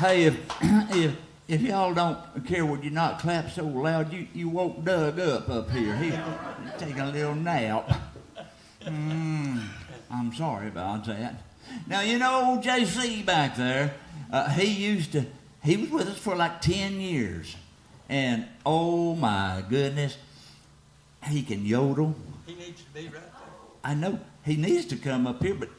Hey, if y'all don't care, would you not clap so loud? You woke Doug up here. He's taking a little nap. I'm sorry about that. Now, you know old JC back there, he was with us for like 10 years. And oh my goodness, he can yodel. He needs to be right there. I know, he needs to come up here, but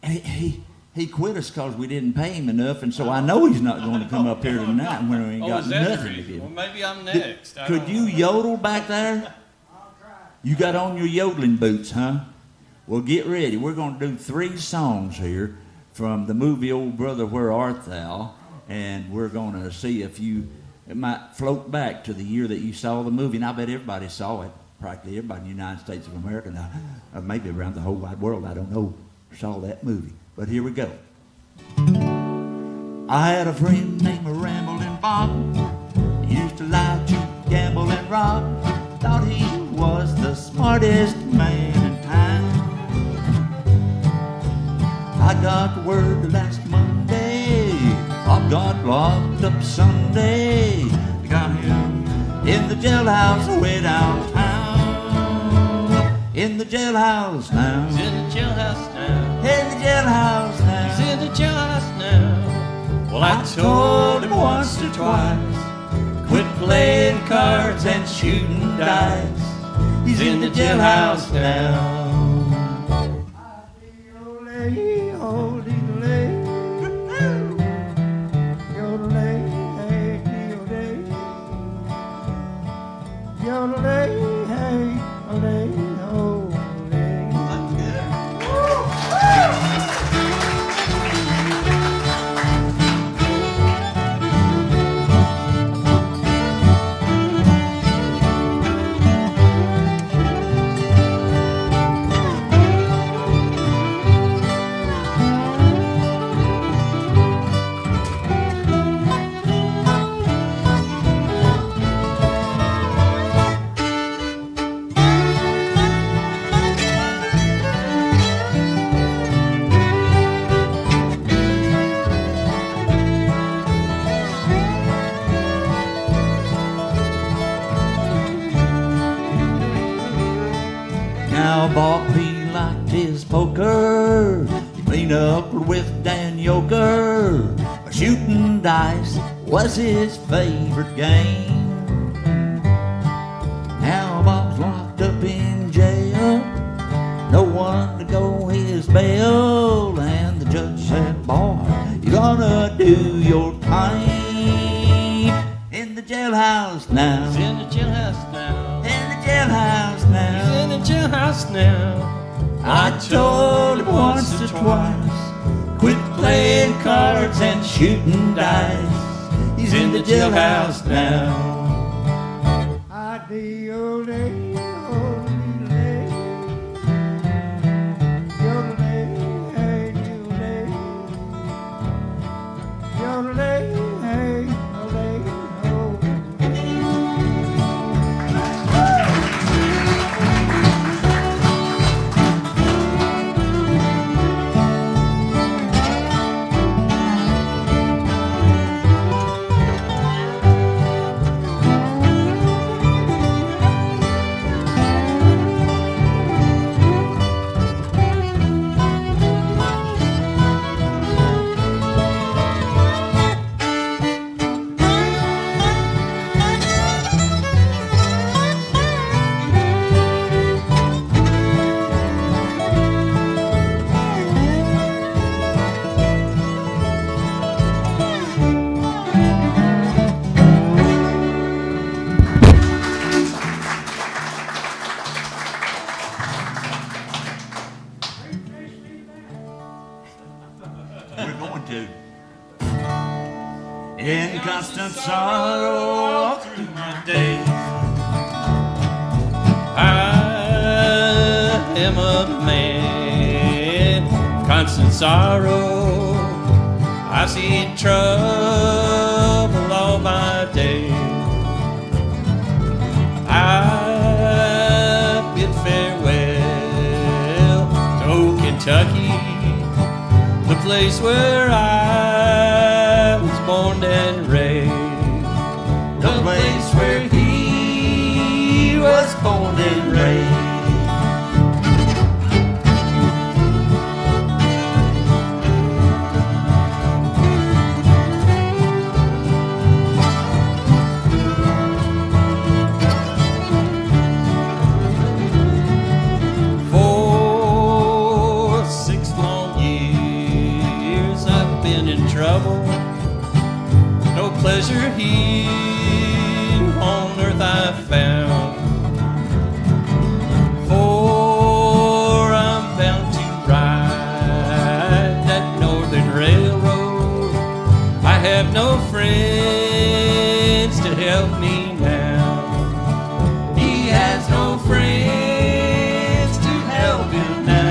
he quit us because we didn't pay him enough, and so I know he's not going to come up here tonight when we ain't got nothing to give Well, him. maybe I'm next. Could you yodel back there? You got on your yodeling boots, huh? Well, get ready. We're going to do 3 songs here from the movie Old Brother, Where Art Thou? And we're going to see if it might float back to the year that you saw the movie. And I bet everybody saw it. Practically everybody in the United States of America, now, maybe around the whole wide world, I don't know, saw that movie. But here we go. I had a friend named Rambling Bob. He used to lie, cheat, gamble, and rob. Thought he was the smartest man in town. I got word last Monday Bob got locked up Sunday. They got him in the jailhouse way downtown. In the jailhouse now. He's in the jailhouse now. In the jailhouse now. He's in the jailhouse now. Well, I told him once or twice, quit playing cards and shooting dice. He's in the jailhouse now. Bob, he liked his poker. He cleaned up with Dan Yoker. Shooting dice was his favorite game. Now Bob's locked up in jail. No one to go his bail. And the judge said, boy, you gonna do your time in the jailhouse now. He's in the jailhouse now. In the jailhouse now. He's in the jailhouse now. I told him once or twice, quit playing cards and shooting dice. He's in the jailhouse now. In constant sorrow all through my days, I am a man of constant sorrow. I've seen trouble all my days. I bid farewell to old Kentucky, the place where I born and raised. The place where he was born and raised. 6 long years I've been in trouble. No pleasure here on earth I've found. For I'm bound to ride that northern railroad. I have no friends to help me now. He has no friends to help him now.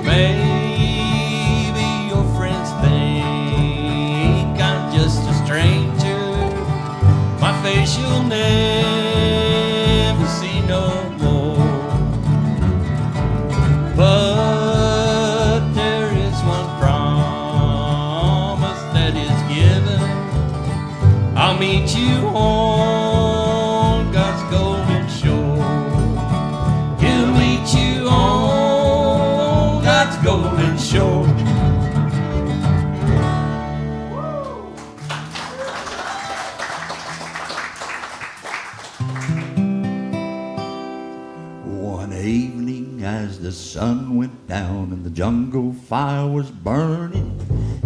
Maybe your friends think I'm just a stranger. My face you'll never see no more. But there is one promise that is given. I'll meet you on God's golden shore. He'll meet you on God's golden shore. One evening as the sun went down and the jungle fire was burning,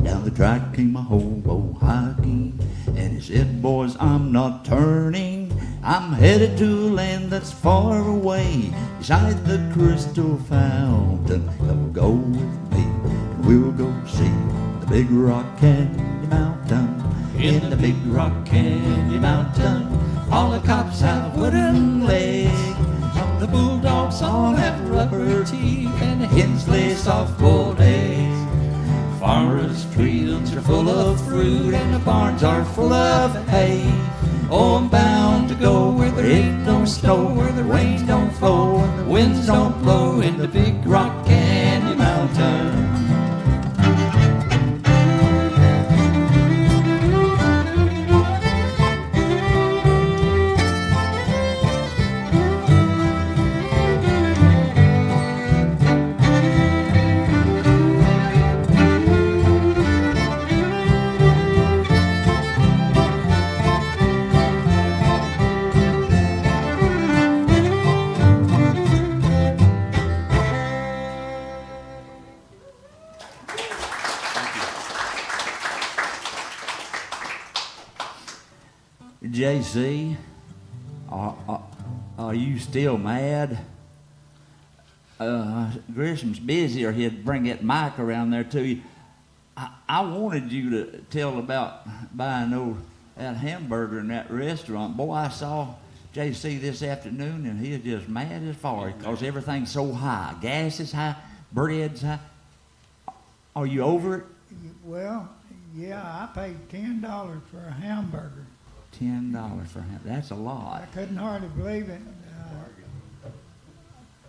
down the track came a hobo hiking, and he said, boys, I'm not turning. I'm headed to a land that's far away, beside the crystal fountain. Come go with me, and we'll go see the big rock candy mountain. In the big rock candy mountain, all the cops have wooden legs. The bulldogs all have rubber teeth, and the hens lay soft-boiled eggs. Farmers' fields are full of fruit, and the barns are full of hay. Oh, I'm bound to go where there ain't no snow, where the rain don't flow, and the winds don't blow, in the big rock candy mountain. JC, are you still mad? Grisham's busy, or he'd bring that mic around there to you. I wanted you to tell about buying that hamburger in that restaurant. Boy, I saw JC this afternoon, and he is just mad as far because everything's so high. Gas is high, bread's high. Are you over it? Well, yeah, I paid $10 for a hamburger. $10 for him. That's a lot. I couldn't hardly believe it.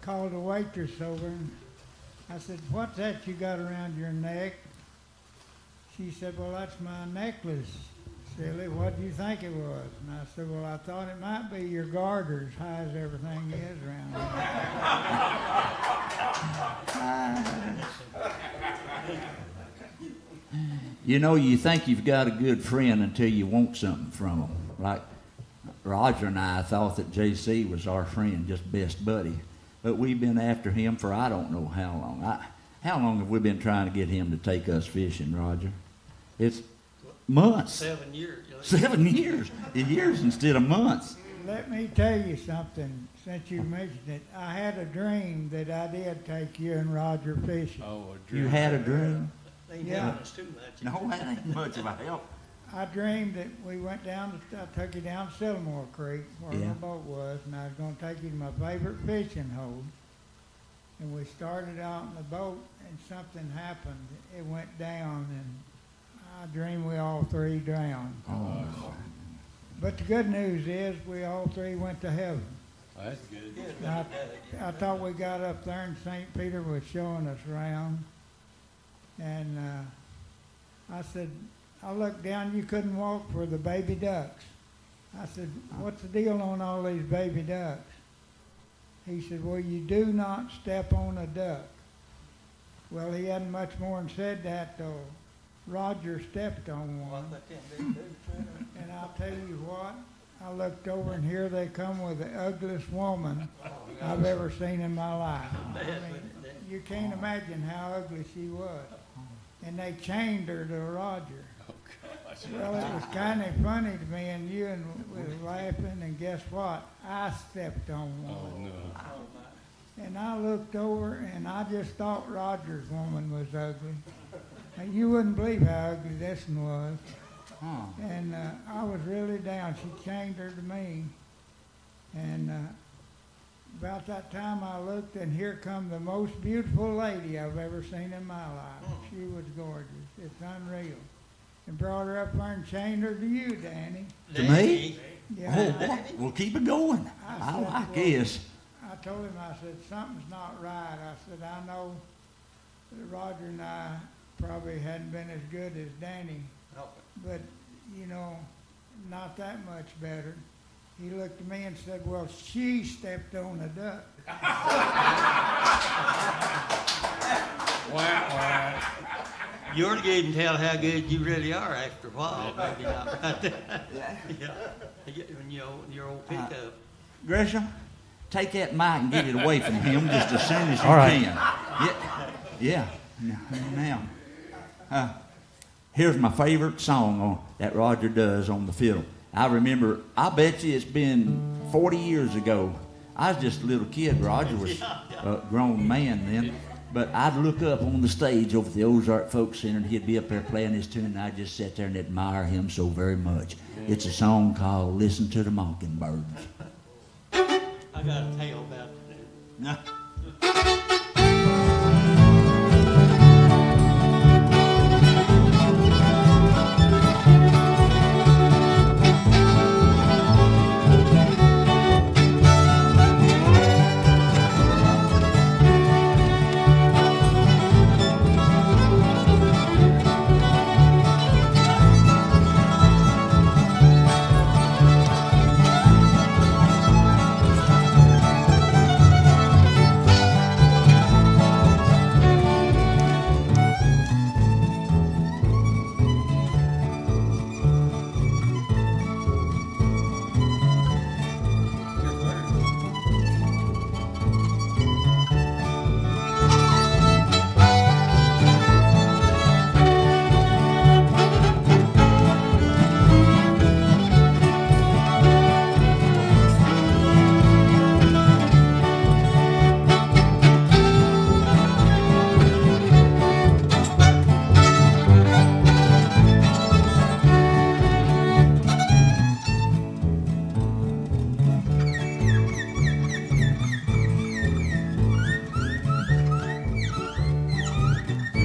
Called the waitress over and I said, what's that you got around your neck? She said, well, that's my necklace. Silly, what do you think it was? And I said, well, I thought it might be your garter, as high as everything is around here. You know, you think you've got a good friend until you want something from them. Like Roger and I thought that JC was our friend, just best buddy. But we've been after him for I don't know how long. How long have we been trying to get him to take us fishing, Roger? It's months. 7 years. 7 years. Years instead of months. Let me tell you something, since you mentioned it. I had a dream that I did take you and Roger fishing. Oh, a dream. You had a dream? Ain't Yeah. helping us too much. No, that ain't much of a help. I dreamed that we went down, I took you down Sycamore Creek where Yeah. my boat was, and I was going to take you to my favorite fishing hole. And we started out in the boat, and something happened. It went down, and I dream we all three drowned. Oh. But the good news is we all three went to heaven. That's good. I thought we got up there and St. Peter was showing us around. And I said, I looked down, you couldn't walk for the baby ducks. I said, what's the deal on all these baby ducks? He said, well, you do not step on a duck. Well, he hadn't much more than said that, though. Roger stepped on one. And I'll tell you what, I looked over and here they come with the ugliest woman I've ever seen in my life. I mean, you can't imagine how ugly she was. And they chained her to Roger. Well, it was kind of funny to me, and you and was laughing, and guess what? I stepped on one. Oh, no. And I looked over, and I just thought Roger's woman was ugly. And you wouldn't believe how ugly this one was. And I was really down. She chained her to me. And about that time I looked, and here come the most beautiful lady I've ever seen in my life. She was gorgeous. It's unreal. And brought her up there and chained her to you, Danny. To me? Yeah. Oh, boy. Well, keep it going. I like this. I told him, I said, something's not right. I said, I know that Roger and I probably hadn't been as good as Danny, but, you know, not that much better. He looked at me and said, well, she stepped on a duck. Wow. You ought to go ahead and tell how good you really are after a while. Maybe not right there. Yeah. When your old pickup. Gresham, take that mic and get it away from him just as soon as you All right. can. Yeah. Now, here's my favorite song that Roger does on the fiddle. I remember, I bet you it's been 40 years ago. I was just a little kid. Roger was a grown man then. But I'd look up on the stage over the Ozark Folk Center, and he'd be up there playing his tune, and I'd just sit there and admire him so very much. It's a song called Listen to the Mockingbirds. I got a tale about that.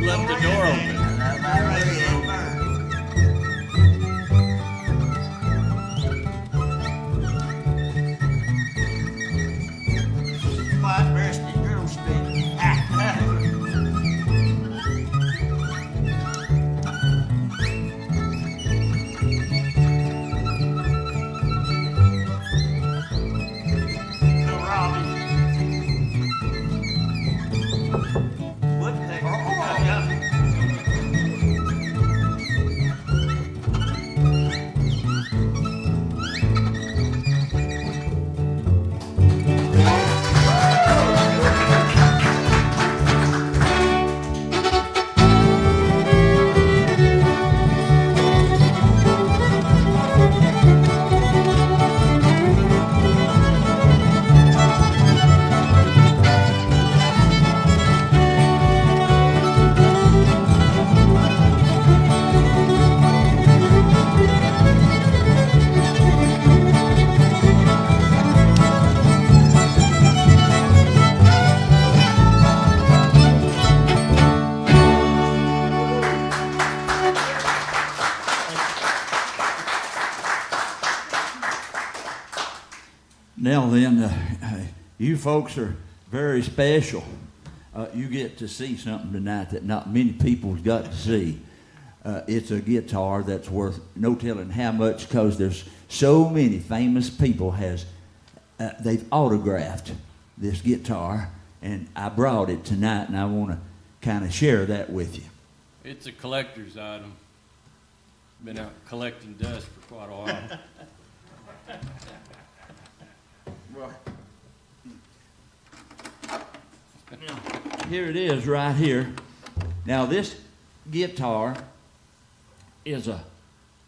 Left the door open. My birthday girl speak. What the heck? Now then, you folks are very special. You get to see something tonight that not many people's got to see. It's a guitar that's worth no telling how much, because there's so many famous people they've autographed this guitar, and I brought it tonight, and I want to kind of share that with you. It's a collector's item. Been out collecting dust for quite a while. Here it is right here. Now this guitar is a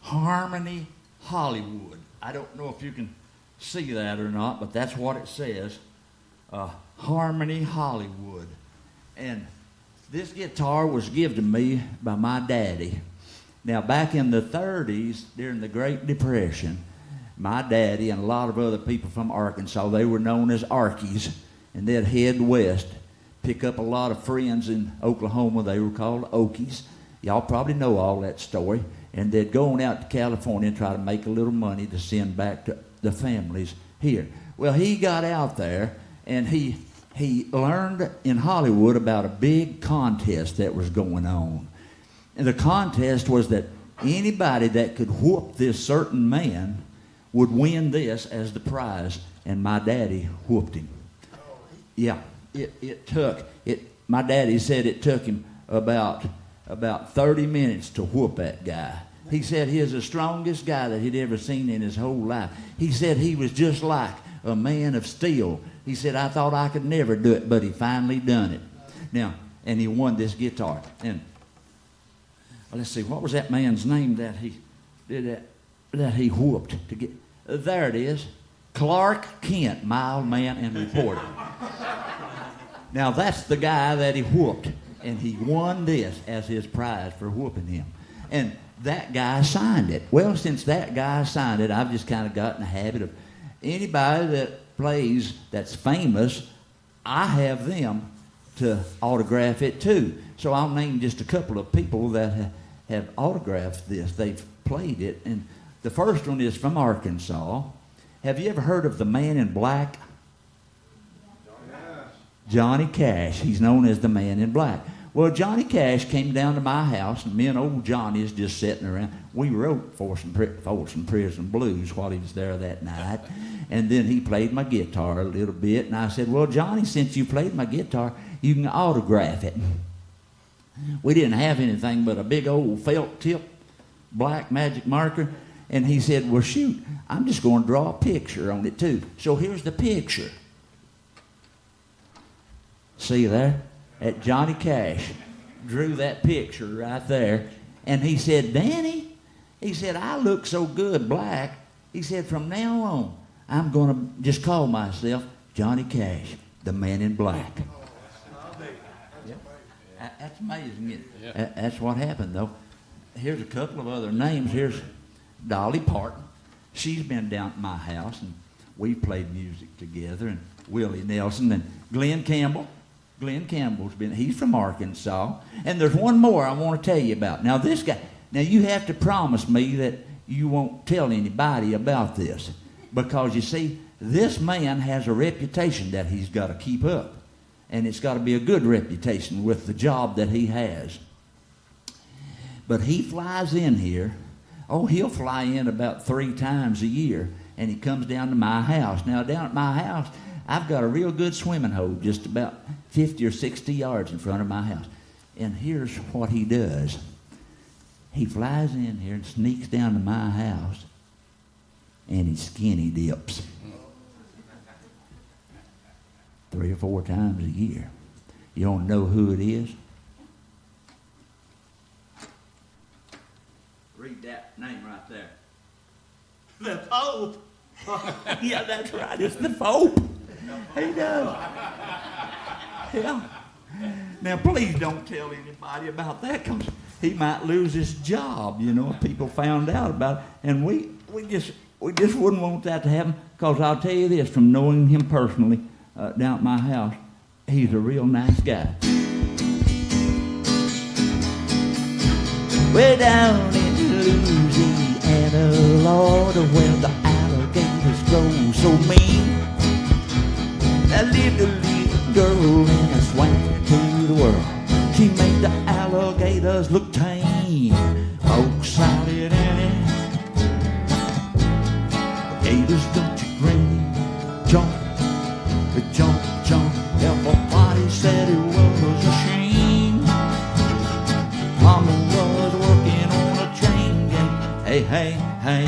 Harmony Hollywood. I don't know if you can see that or not, but that's what it says. Harmony Hollywood. And this guitar was given to me by my daddy. Now back in the 30s, during the Great Depression, my daddy and a lot of other people from Arkansas, they were known as Arkies, and they'd head west, pick up a lot of friends in Oklahoma. They were called Okies. Y'all probably know all that story. And they'd go on out to California and try to make a little money to send back to the families here. Well, he got out there, and he learned in Hollywood about a big contest that was going on. And the contest was that anybody that could whoop this certain man would win this as the prize. And my daddy whooped him. Yeah, my daddy said it took him about 30 minutes to whoop that guy. He said he was the strongest guy that he'd ever seen in his whole life. He said he was just like a man of steel. He said, I thought I could never do it, but he finally done it. Now, and he won this guitar. And let's see, what was that man's name that he did that he whooped to get? There it is. Clark Kent, mild man and reporter. Now that's the guy that he whooped, and he won this as his prize for whooping him. And that guy signed it. Well, since that guy signed it, I've just kind of got in the habit of anybody that plays that's famous, I have them to autograph it too. So I'll name just a couple of people that have autographed this. They've played it. And the first one is from Arkansas. Have you ever heard of the Man in Black? Johnny Cash. He's known as the Man in Black. Well, Johnny Cash came down to my house, and me and old Johnny is just sitting around. We wrote Folsom Prison Blues while he was there that night. And then he played my guitar a little bit, and I said, well, Johnny, since you played my guitar, you can autograph it. We didn't have anything but a big old felt tip black magic marker. And he said, well, shoot, I'm just going to draw a picture on it too. So here's the picture. See there? That Johnny Cash drew that picture right there. And he said, Danny, he said, I look so good black. He said, from now on, I'm going to just call myself Johnny Cash, the Man in Black. Yep. That's amazing, isn't it? Yeah. That's what happened, though. Here's a couple of other names. Here's Dolly Parton. She's been down at my house, and we've played music together, and Willie Nelson and Glenn Campbell. Glenn Campbell's he's from Arkansas. And there's one more I want to tell you about. Now this guy, you have to promise me that you won't tell anybody about this. Because you see, this man has a reputation that he's got to keep up. And it's got to be a good reputation with the job that he has. But he flies in here. Oh, he'll fly in about 3 times a year. And he comes down to my house. Now down at my house, I've got a real good swimming hole just about 50 or 60 yards in front of my house. And here's what he does. He flies in here and sneaks down to my house, and he skinny dips 3 or 4 times a year. You don't know who it is? Read that name right there. The Pope. Yeah, that's right. It's the Pope. He does. Yeah. Now, please don't tell anybody about that, because he might lose his job, if people found out about it. And we just wouldn't want that to happen, because I'll tell you this, from knowing him personally down at my house, he's a real nice guy. Way down in Louisiana, Lord, where the alligators so mean. That little girl in a swing to the world. She made the alligators look tame. Oh, Sally and Annie. Gators, don't you grin. Jump, jump, jump. Everybody said it was a shame. Mama was working on a train gang. Hey, hey, hey.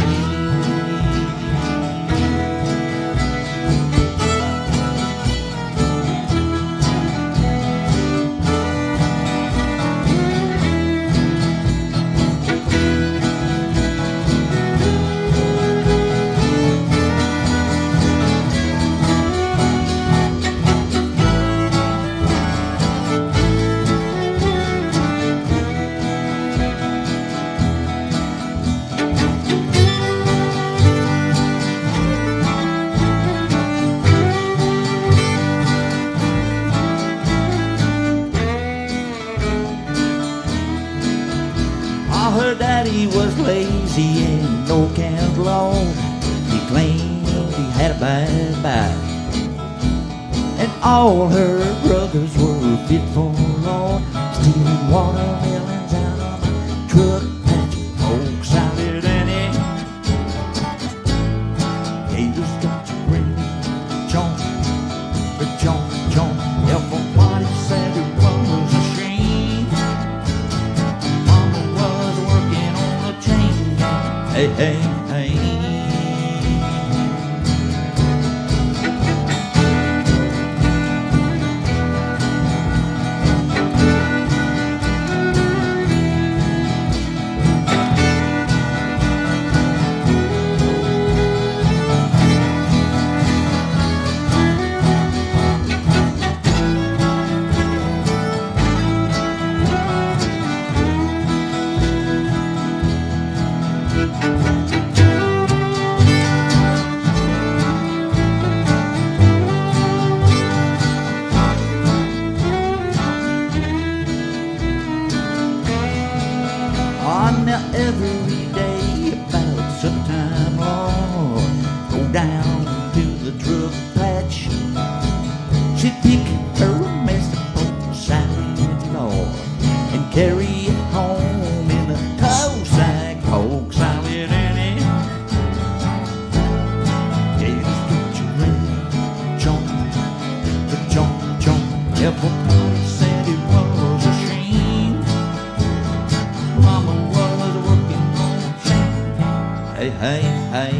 Her daddy was lazy and no camp long. He claimed he had a bad back, and all her brothers were fit for law, stealing watermelons out of my truck patch. Oh, Sally Danny, gators got you grin, chomp, chomp, chomp. Everybody said it was a shame. Mama was working on a chain gang. Hey, hey, hey. Now every day about sometime, Lord, go down to the drug patch. She'd pick her mess of Possum, Lord, and carry it home in a tow sack. Oh, Sally and Annie, gators get you ready, jump, jump, jump. Everybody said it was a shame. Mama was working on a train. Hey, hey, hey.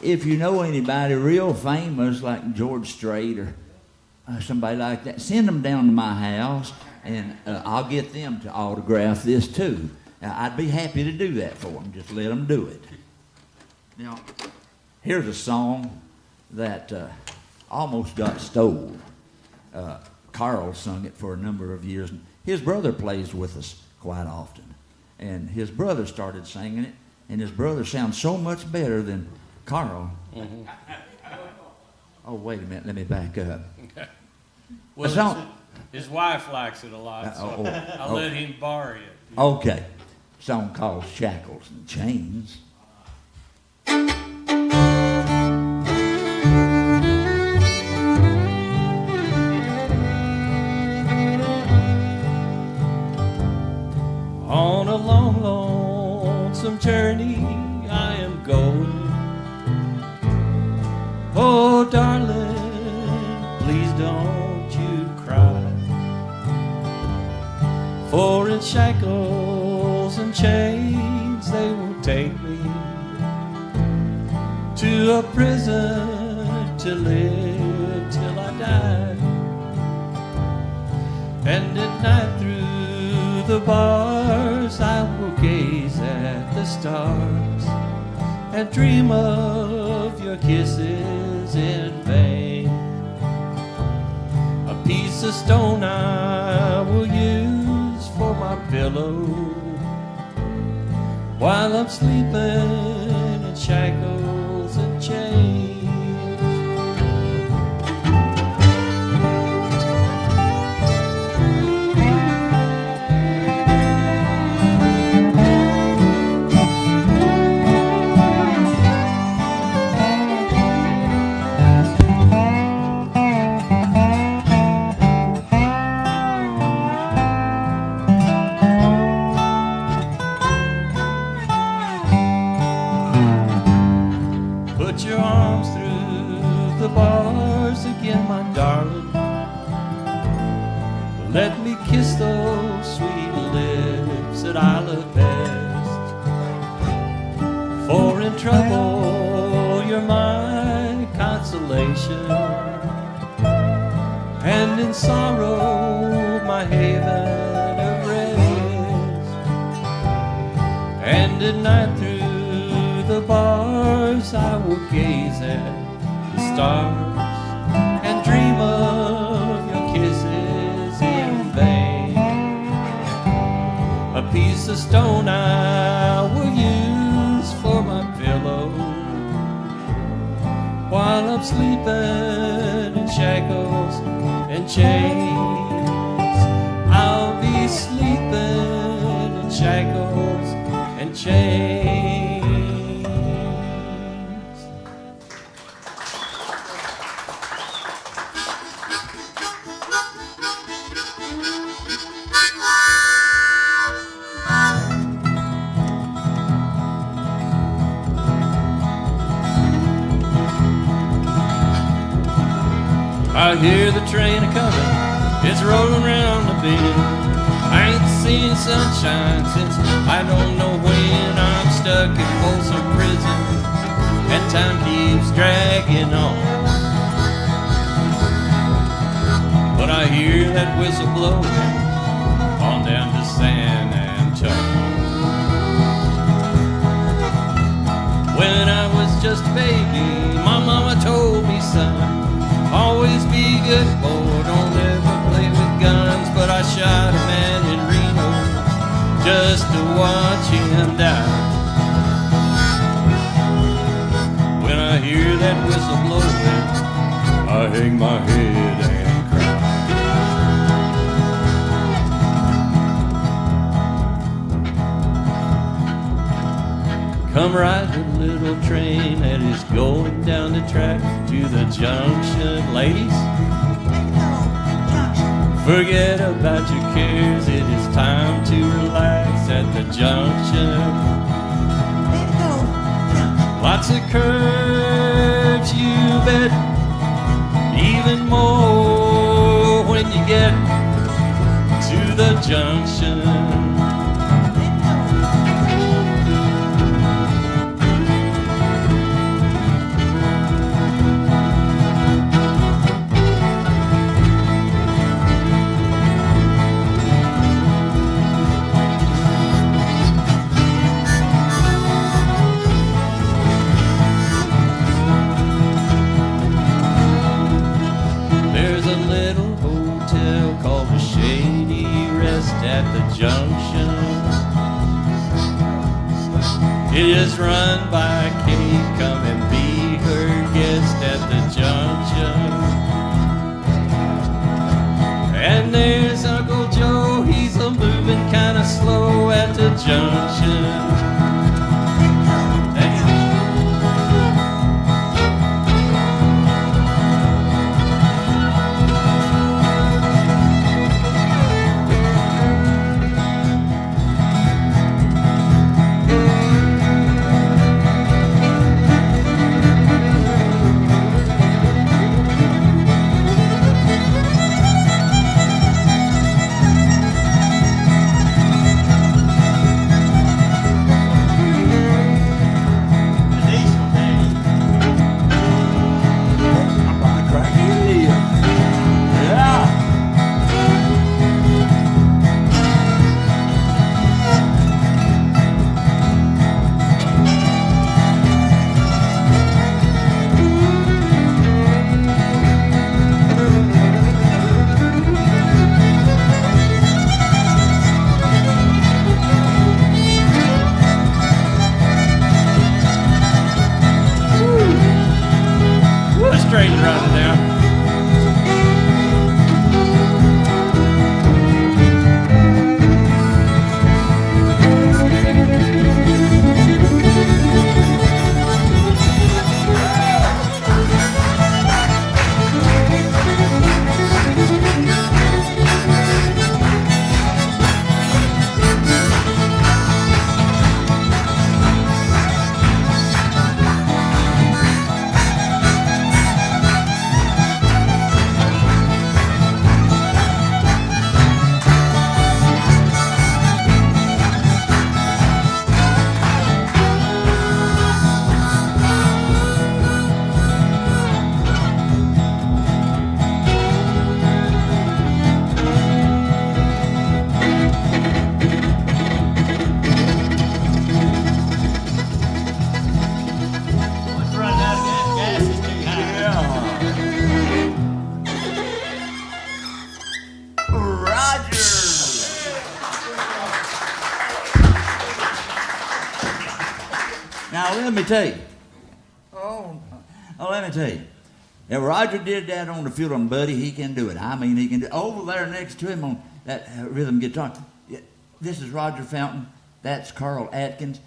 If you know anybody real famous like George Strait or somebody like that, send them down to my house and I'll get them to autograph this too. I'd be happy to do that for them. Just let them do it. Now, here's a song that almost got stole. Carl sung it for a number of years. His brother plays with us quite often. And his brother started singing it, and his brother sounds so much better than Carl. Mm-hmm. Oh, wait a minute. Let me back up. Well, his wife likes it a lot, so I'll let him borrow it. Okay. Song called Shackles and Chains. On a long, lonesome journey I am going. Oh, darling, please don't you cry. For in shackles and chains they will take me to a prison to live till I die. And at night through the bars I will gaze at the stars and dream of your kisses in vain. A piece of stone I will use for my pillow while I'm sleeping in shackles and chains. kiss those sweet lips that I love best. For in trouble you're my consolation, and in sorrow my haven of rest. And at night through the bars I will gaze at the stars and dream of your kisses in vain. A piece of stone I will use for my pillow while I'm sleeping in shackles and chains. I'll be sleeping in shackles and chains. I hear the train a-comin', it's rolling round the bend. I ain't seen sunshine since I don't know when. I'm stuck in Possum prison, and time keeps dragging on. But I hear that whistle blowing on down to San Antonio. When I was just a baby, my mama told me, son, always be good, boy, don't ever play with guns. But I shot a man in Reno just to watch him die. When I hear that whistle blowing, I hang my head and cry. Come ride the little train that is going down the track to the junction, ladies. Forget about your cares, it is time to relax at the junction. Lots of curves, you bet, even more when you get to the junction. At the junction, it is run by Kate. Come and be her guest at the junction. And there's Uncle Joe, he's a moving kind of slow at the junction. Now let me tell you. Oh, let me tell you. If Roger did that on the field, and buddy, he can do it. I mean, he can do it. Over there next to him on that rhythm guitar. This is Roger Fountain. That's Carl Atkins.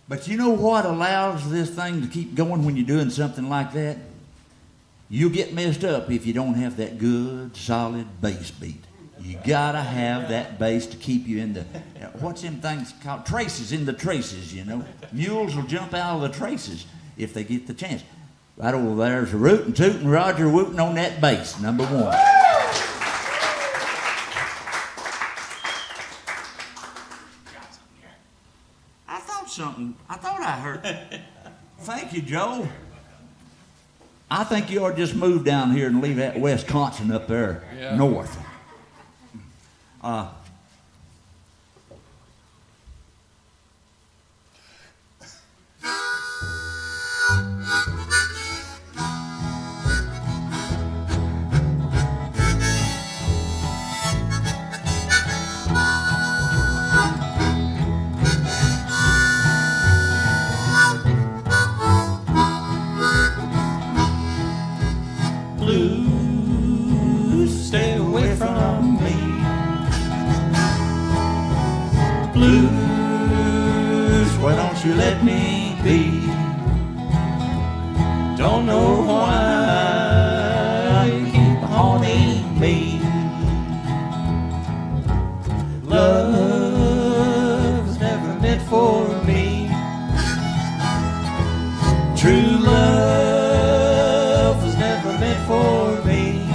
But you know what allows this thing to keep going when you're doing something like that? You'll get messed up if you don't have that good, solid bass beat. You gotta have that bass to keep you in the, what's them things called? Traces, in the traces, you know. Mules will jump out of the traces if they get the chance. Right over there's a rootin' tootin' Roger Wootin' on that bass, number one. I thought I heard. Thank you, Joe. I think you ought to just move down here and leave that Wisconsin up there north. Blues, stay away from me. Blues, why don't you let me be? Don't know why you keep haunting me. Love was never meant for me. True love was never meant for me.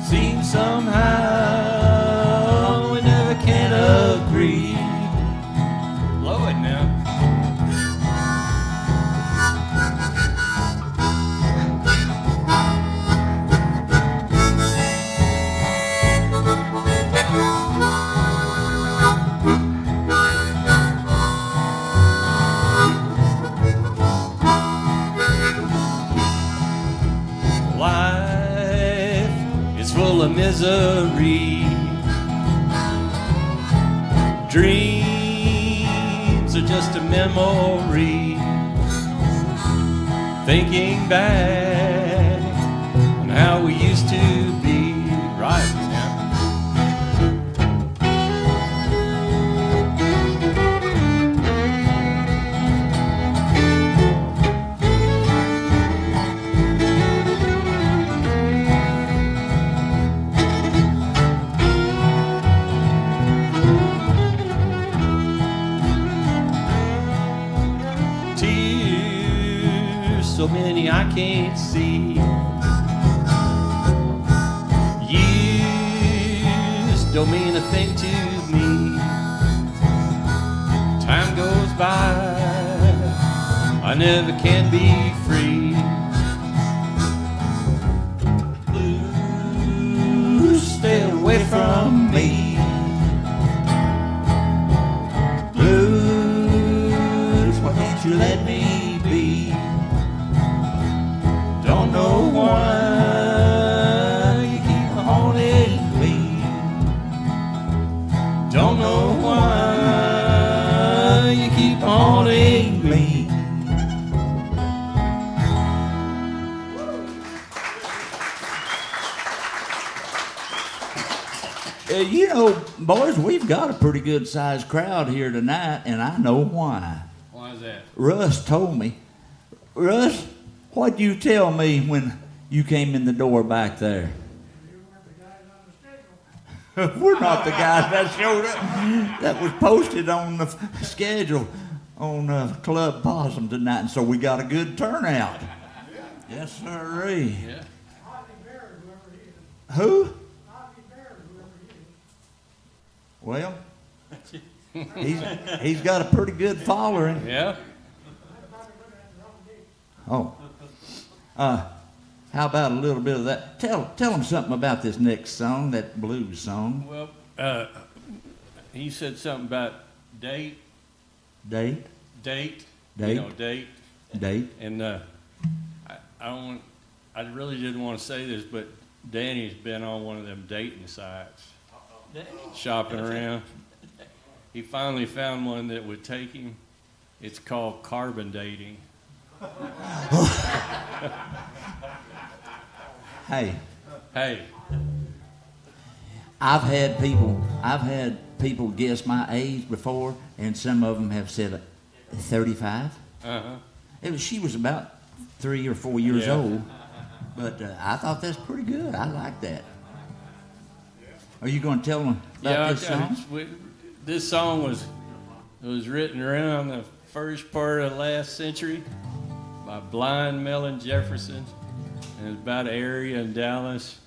Seems somehow we never can agree. Blow it now. Life is full of misery. Dreams are just a memory. Thinking back on how we used to be. Right now. Tears, so many I can't see. Years don't mean a thing to me. Time goes by, I never can be free. Blues, stay away from me. Blues, why can't you let me be? Don't know why you keep haunting me. Don't know why you keep haunting me. You know, boys, we've got a pretty good sized crowd here tonight, and I know why. Why is that? Russ told me. Russ, what'd you tell me when you came in the door back there? We're not the guys that showed up. That was posted on the schedule on Club Possum tonight, and so we got a good turnout. Yes, sirree. Yeah. Who? Well, he's got a pretty good following. Yeah. Oh. How about a little bit of that? Tell them something about this next song, that blues song. Well, he said something about date. Date? Date. Date. You know, date. Date. And I really didn't want to say this, but Danny's been on one of them dating sites, shopping around. He finally found one that would take him, It's called carbon dating. Hey, Hey, I've had people guess my age before, and some of them have said 35. She was about 3 or 4 years Yeah. old, but I thought that's pretty good. I like that. Are you going to tell them about this song? This song was written around the first part of last century by Blind Melon Jefferson, and it's about an area in Dallas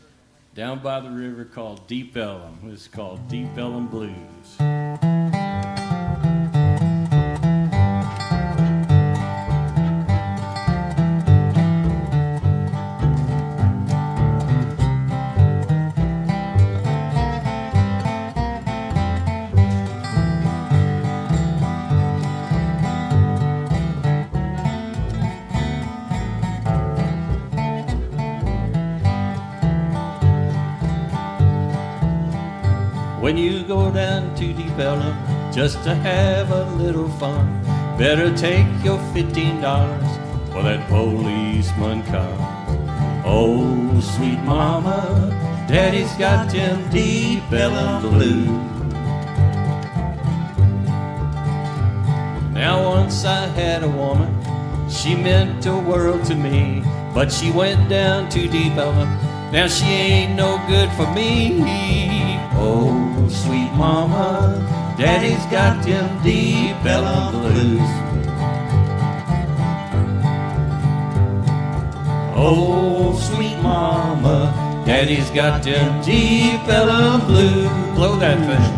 down by the river called Deep Ellum. It's called Deep Ellum Blues. When you go down to Deep Ellum just to have a little fun, better take your $15 for that policeman comes. Oh, sweet mama, daddy's got them Deep Ellum blues. Now once I had a woman, she meant the world to me, but she went down to Deep Ellum, now she ain't no good for me. Oh, sweet mama, daddy's got them Deep Ellum blues. Oh, sweet mama, daddy's got them Deep Ellum blues. Blow that thing.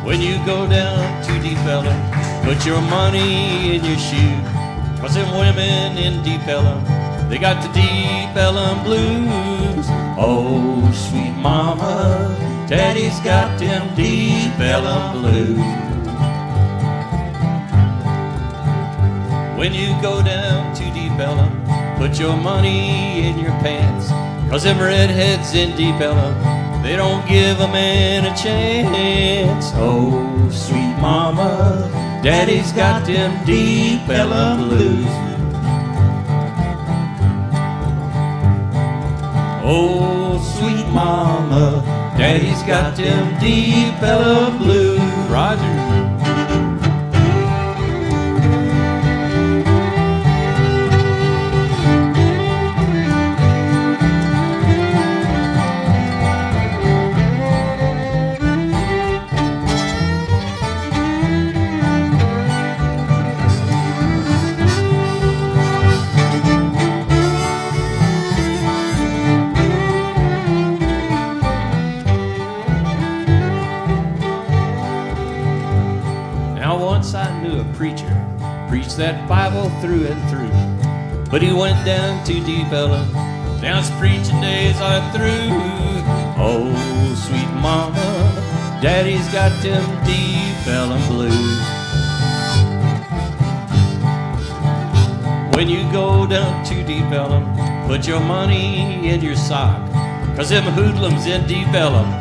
When you go down to Deep Ellum, put your money in your shoe. 'Cause them women in Deep Ellum, they got the Deep Ellum blues. Oh, sweet mama, daddy's got them Deep Ellum blues. When you go down to Deep Ellum, put your money in your pants. 'Cause them redheads in Deep Ellum, they don't give a man a chance. Oh, sweet mama, daddy's got them Deep Ellum blues. Oh, sweet mama, daddy's got them Deep Ellum blues. Roger. Once I knew a preacher, preached that Bible through and through. But he went down to Deep Ellum, now his preaching days are through. Oh, sweet mama, daddy's got them Deep Ellum blues. When you go down to Deep Ellum, put your money in your sock. 'Cause them hoodlums in Deep Ellum,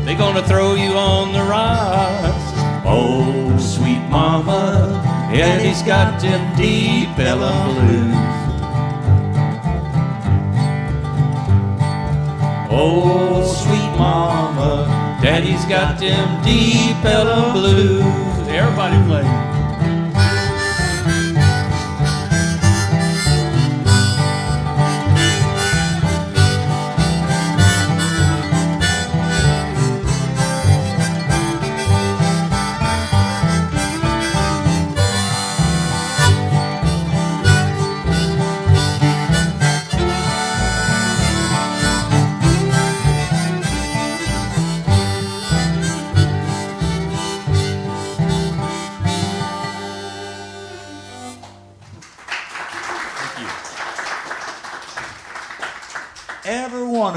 they gonna throw you on the rocks. Oh, sweet mama, daddy's got them Deep Ellum blues. Oh, sweet mama, daddy's got them Deep Ellum blues. Everybody play.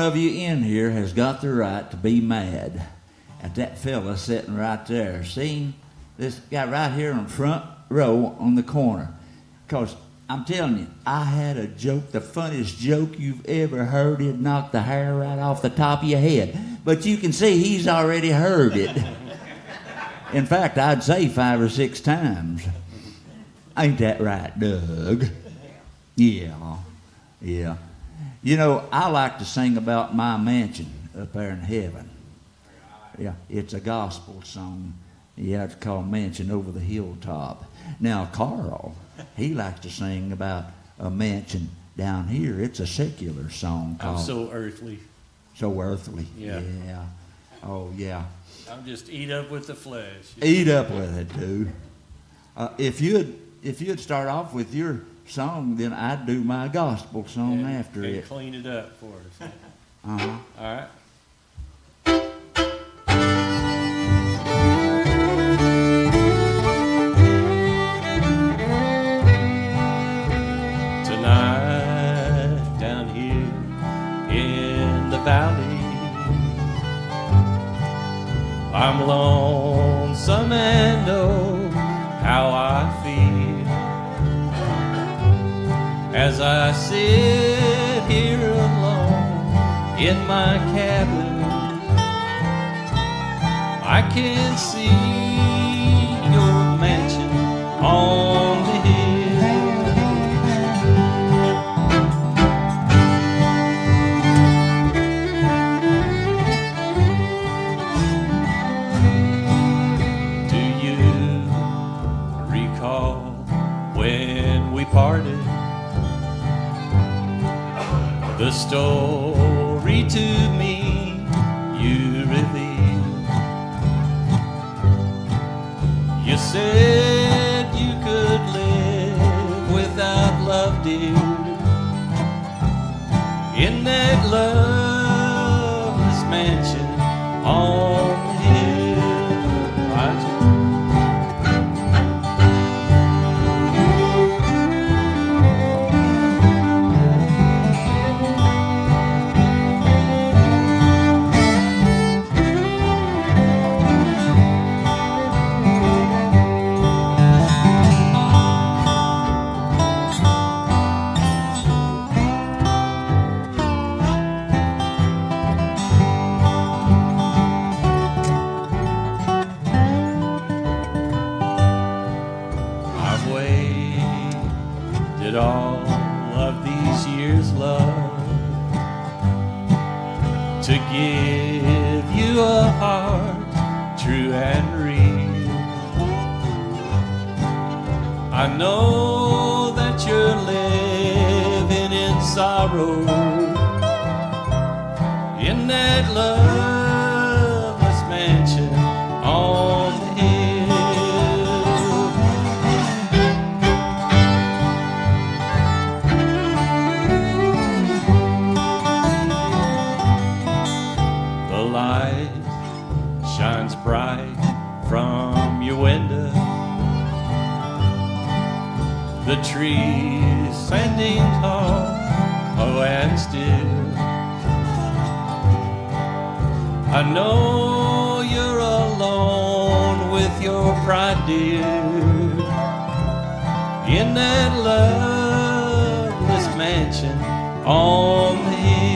of you in here has got the right to be mad at that fella sitting right there. See this guy right here in the front row on the corner. Because I'm telling you, I had a joke, the funniest joke you've ever heard. It knocked the hair right off the top of your head. But you can see he's already heard it. In fact, I'd say 5 or 6 times. Ain't that right, Doug? Yeah. You know, I like to sing about my mansion up there in heaven. Yeah, it's a gospel song. Yeah, it's called Mansion Over the Hilltop. Now, Carl, he likes to sing about a mansion down here. It's a secular song called... I'm so earthly. So earthly. Yeah. Oh, yeah. I'm just eat up with the flesh. Eat up with it, dude. If you'd start off with your song, then I'd do my gospel song after and it. Clean it up for us. Uh-huh. All right. Tonight, down here in the valley, I'm lonesome and oh, how I feel as I sit here alone in my cabin. I can see your mansion on the hill. Do you recall when we parted? The story to me you revealed. You said you could live without love, dear, in that loveless mansion on the hill. I've waited all of these years, love, to give you a heart true and real. I know that you're living in sorrow in that loveless mansion on the hill. The light shines bright from your window. The trees standing tall, oh, and still. I know you're alone with your pride, dear, in that loveless mansion on the hill.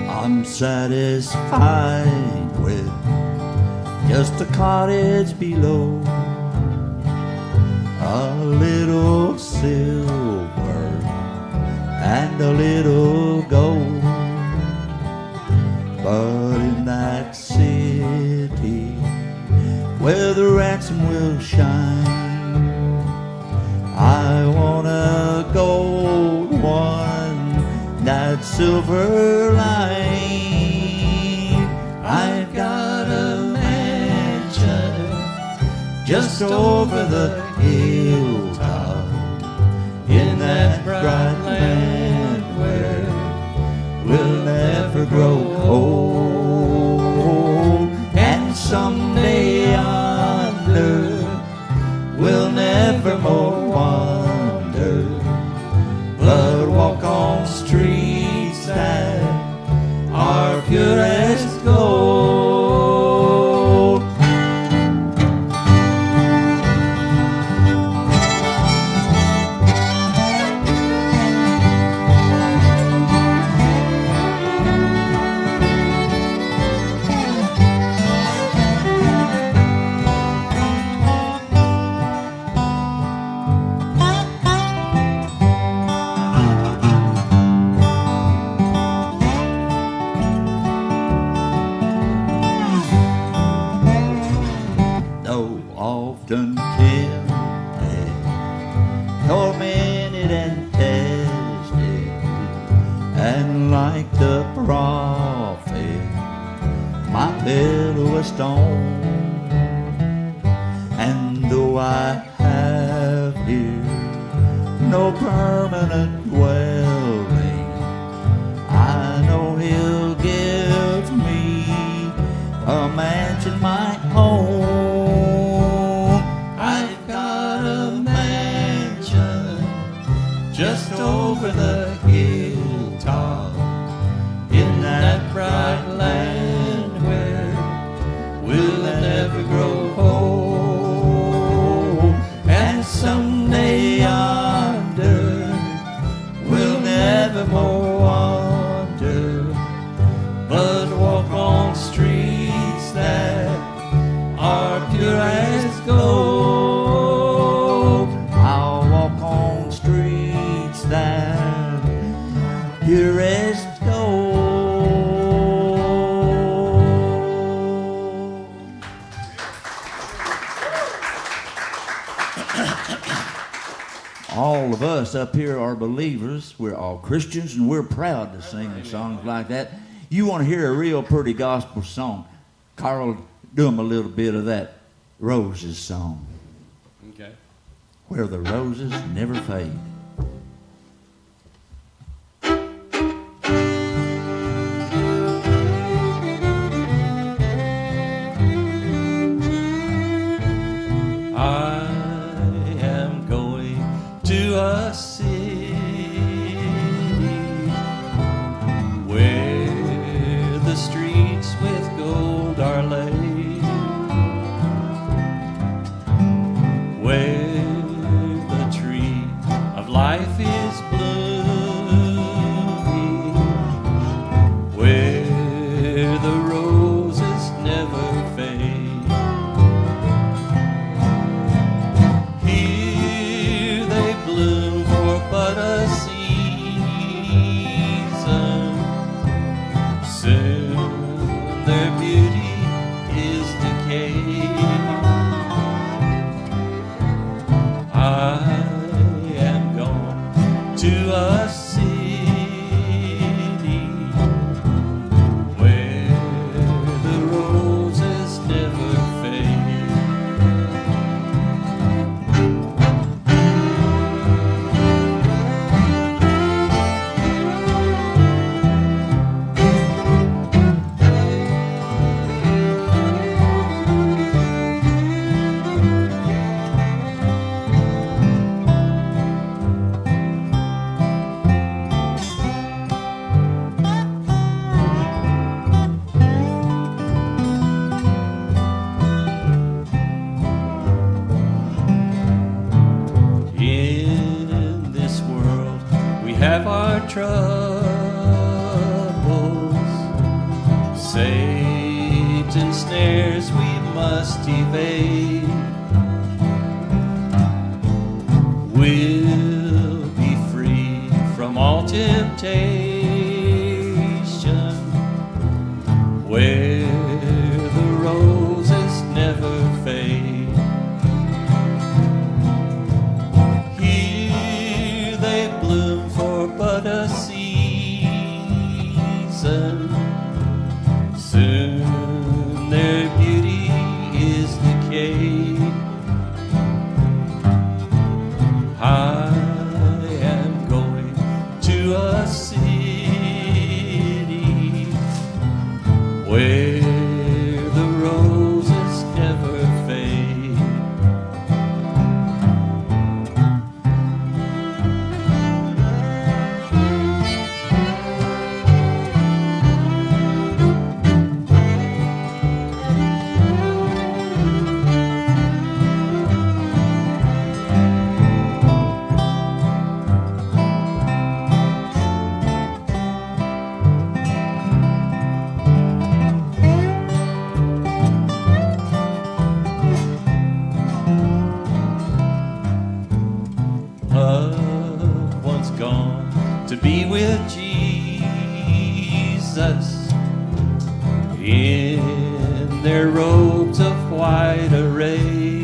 I'm satisfied with just a cottage below, a little silver and a little gold. But in that city where the ransom will shine, I want a gold one, that silver line. I've got a mansion just over the hilltop in that bright land where we'll never grow old. And someday yonder we'll never more wander, but walk on streets that are pure as gold. Often tempted, tormented and tested, and like the prophet, my pillow a stone. And though I have here no permanent dwelling, I know He'll give me a mansion my own. Just over the hilltop in that bright land where we'll never grow old. And someday yonder we'll never more wander, but walk on streets that are pure as gold. I'll walk on streets that pure as gold. All of us up here are believers. We're all Christians, and we're proud to sing songs like that. You want to hear a real pretty gospel song? Carl, do them a little bit of that Roses song. Okay. Where the roses never fade. I am going to a city where the streets with gold are laid, where the tree of life is blooming, where the roses never fade. Here they bloom for but a season. Soon their beauty is decayed. I am gone to a city where the roses never fade. In this world we have our troubles, Satan's snares we must evade. We'll be free from all temptation plantation where the roses never fade. Here they bloom for but a season. Soon their beauty is decayed. I am going to a city where the roses never fade. Love once gone to be with Jesus in their robes of white array.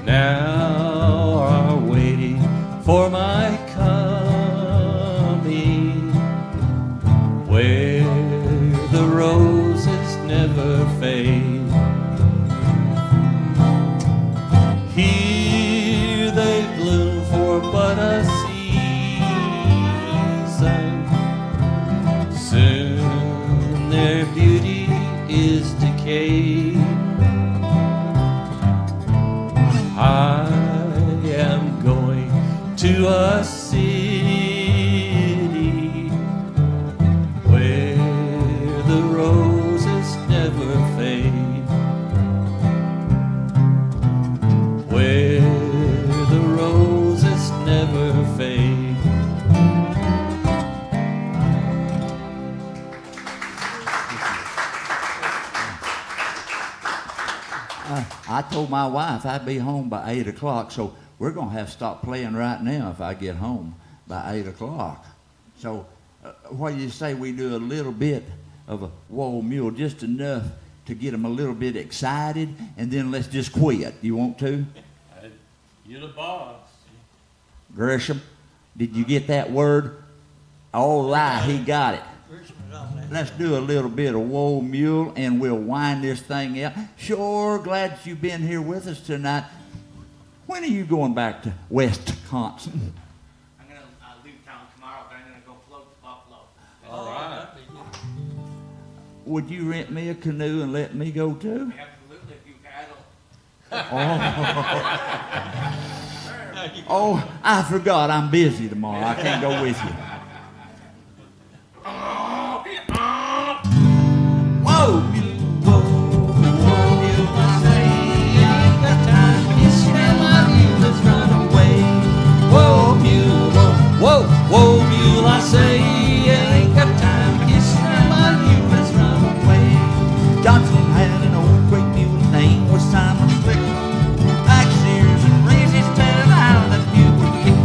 Now are waiting for my coming, where the roses never fade. Here they bloom for but a season. Soon their beauty is decayed. I am going to a city where the roses never fade. Where the roses never fade. I told my wife I'd be home by 8 o'clock, so we're going to have to stop playing right now if I get home by 8 o'clock. So what do you say we do a little bit of a Whoa Mule, just enough to get them a little bit excited, and then let's just quit. You want to? You're the boss. Gresham, did you get that word? All right, he got it. Let's do a little bit of Whoa Mule, and we'll wind this thing out. Sure glad you've been here with us tonight. When are you going back to Wisconsin? I'm going to leave town tomorrow, but I'm going to go float to Buffalo. All right. Would you rent me a canoe and let me go too? Absolutely, if you paddle. Oh, I forgot. I'm busy tomorrow. I can't go with you. Whoa, Mule, whoa, whoa, Mule, I say, I ain't got time to kiss you, and my mule has run away. Whoa, Mule, whoa, Whoa, whoa, Mule, I say. I ain't got time to kiss you, and my mule has run away. Johnson had an old great mule, his name was Simon Slick. Back shears and raised his tail out, that mule would kick and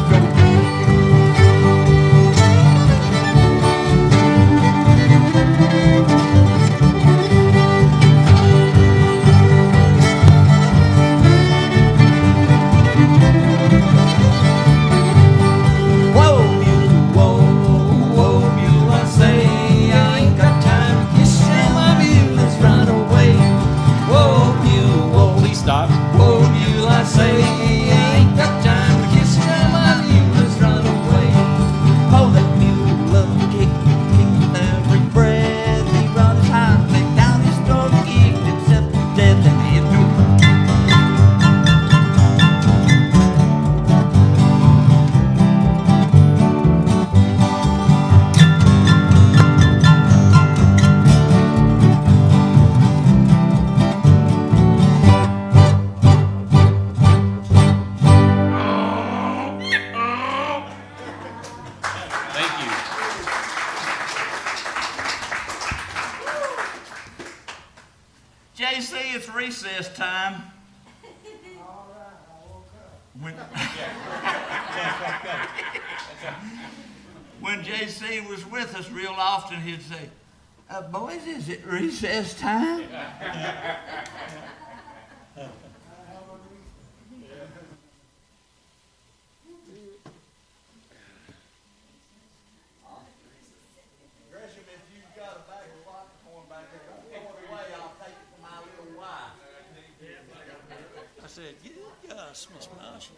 go. Whoa, Mule, whoa, whoa, Mule, I say, I ain't got time to kiss you, and my mule has run away. Whoa, Mule, whoa, Please stop. whoa, Mule, I say, I ain't got time to kiss you, and my mule has run away. Oh, that mule loved to kick with every breath. He brought his hind leg down his throat, kicked himself to death, and he threw. Thank you. JC, it's recess time. All right, I woke up. When- When JC was with us, real often he'd say, boys, is it recess time? Gresham, if you've got a bag of popcorn back there, don't throw it away. I'll take it to my little wife. I said, yes, Miss Marshall.